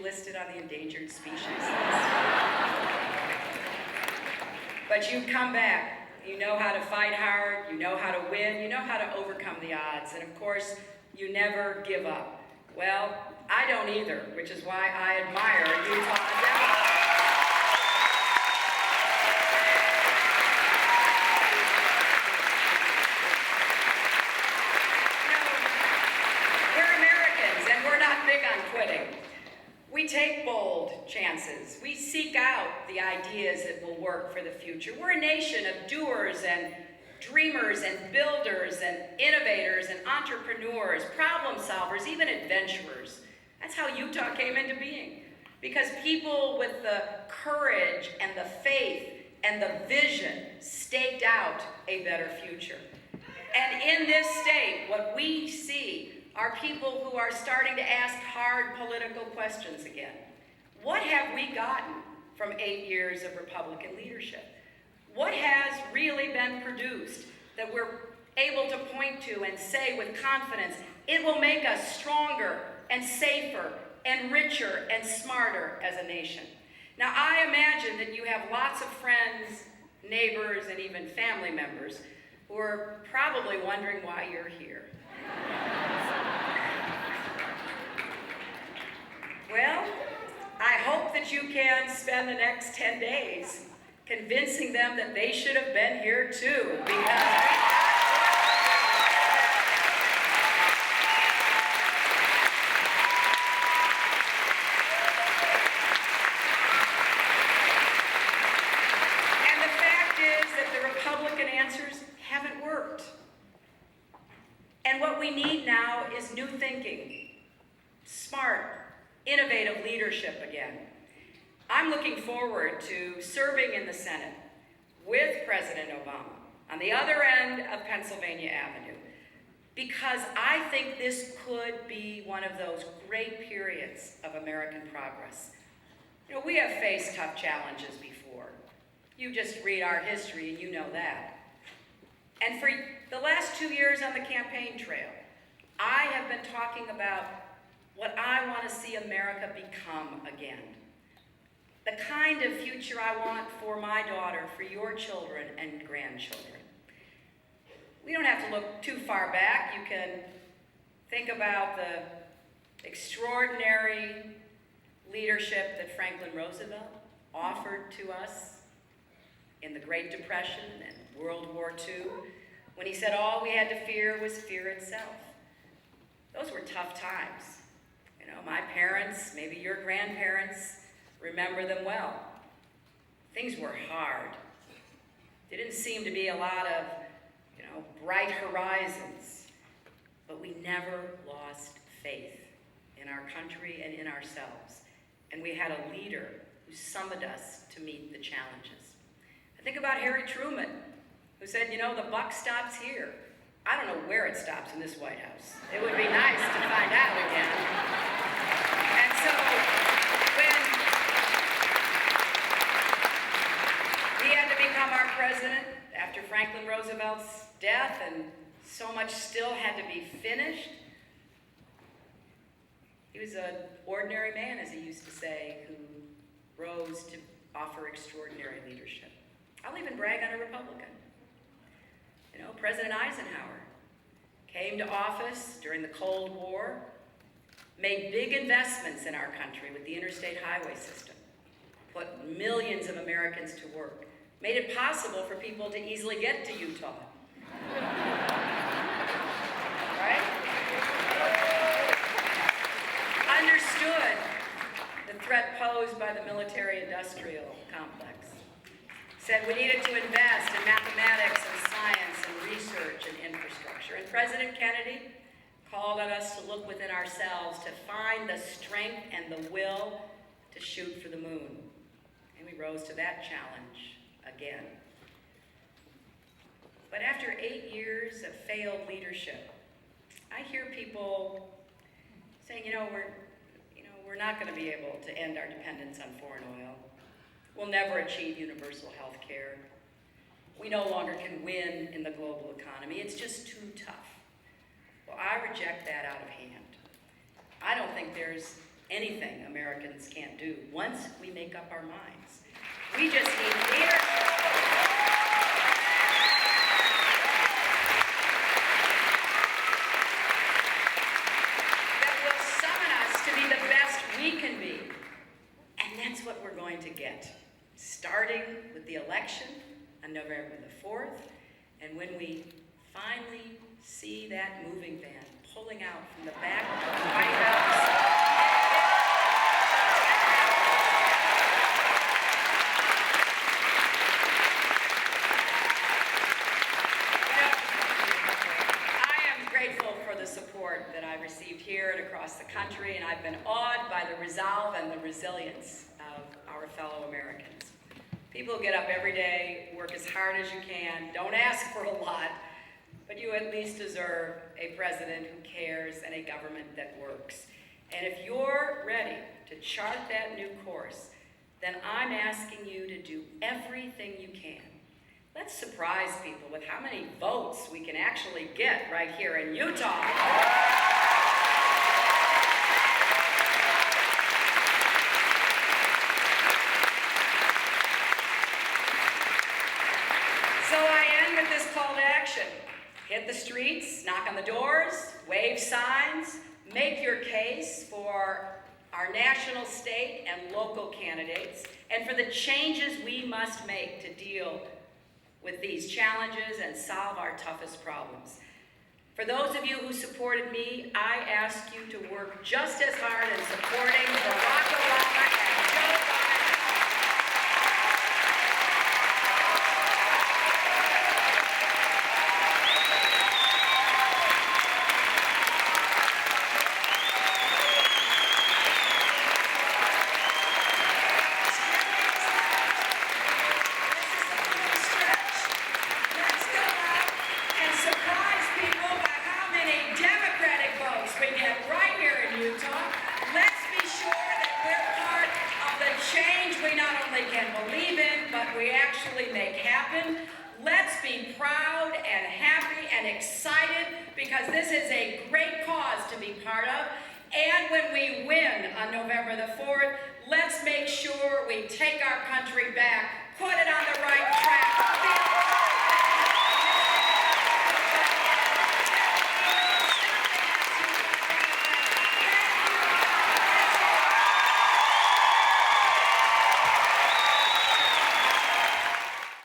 listed on the endangered species list. But you've come back. You know how to fight hard, you know how to win, you know how to overcome the odds, and of course, you never give up. Well, I don't either, which is why I admire Utah Democrats. We take bold chances. We seek out the ideas that will work for the future. We're a nation of doers and dreamers and builders and innovators and entrepreneurs, problem solvers, even adventurers. That's how Utah came into being. Because people with the courage and the faith and the vision staked out a better future. And in this state, what we see are people who are starting to ask hard political questions again. What have we gotten from 8 years of Republican leadership? What has really been produced that we're able to point to and say with confidence, it will make us stronger and safer and richer and smarter as a nation? Now, I imagine that you have lots of friends, neighbors, and even family members who are probably wondering why you're here. Well, I hope that you can spend the next 10 days convincing them that they should have been here too, because and the fact is that the Republican answers haven't worked. And what we need now is new thinking, smart, innovative leadership again. I'm looking forward to serving in the Senate with President Obama on the other end of Pennsylvania Avenue, because I think this could be one of those great periods of American progress. You know, we have faced tough challenges before. You just read our history and you know that. And for the last 2 years on the campaign trail, I have been talking about what I want to see America become again. The kind of future I want for my daughter, for your children and grandchildren. We don't have to look too far back. You can think about the extraordinary leadership that Franklin Roosevelt offered to us in the Great Depression and World War II, when he said all we had to fear was fear itself. Those were tough times. You know, my parents, maybe your grandparents, remember them well. Things were hard. There didn't seem to be a lot of, bright horizons, but we never lost faith in our country and in ourselves. And we had a leader who summoned us to meet the challenges. I think about Harry Truman, who said, the buck stops here. I don't know where it stops in this White House. It would be nice to find out again. And so, when he had to become our president after Franklin Roosevelt's death, and so much still had to be finished, he was an ordinary man, as he used to say, who rose to offer extraordinary leadership. I'll even brag on a Republican. President Eisenhower came to office during the Cold War, made big investments in our country with the interstate highway system, put millions of Americans to work, made it possible for people to easily get to Utah. Right? Understood the threat posed by the military-industrial complex. Said we needed to invest in mathematics and science and research and infrastructure. And President Kennedy called on us to look within ourselves to find the strength and the will to shoot for the moon. And we rose to that challenge again. But after 8 years of failed leadership, I hear people saying, we're not going to be able to end our dependence on foreign oil. We'll never achieve universal health care. We no longer can win in the global economy. It's just too tough. Well, I reject that out of hand. I don't think there's anything Americans can't do once we make up our minds. We just need leadership. That will summon us to be the best we can be. And that's what we're going to get, starting with the election on November the 4th, and when we finally see that moving van pulling out from the back of the White House. I am grateful for the support that I've received here and across the country, and I've been awed by the resolve and the resilience of our fellow Americans. People get up every day, work as hard as you can, don't ask for a lot, but you at least deserve a president who cares and a government that works. And if you're ready to chart that new course, then I'm asking you to do everything you can. Let's surprise people with how many votes we can actually get right here in Utah. So I end with this call to action. Hit the streets, knock on the doors, wave signs, make your case for our national, state, and local candidates, and for the changes we must make to deal with these challenges and solve our toughest problems. For those of you who supported me, I ask you to work just as hard in supporting Barack Obama and Joe Biden. We actually make happen. Let's be proud and happy and excited because this is a great cause to be part of. And when we win on November the 4th, let's make sure we take our country back, put it on the right track.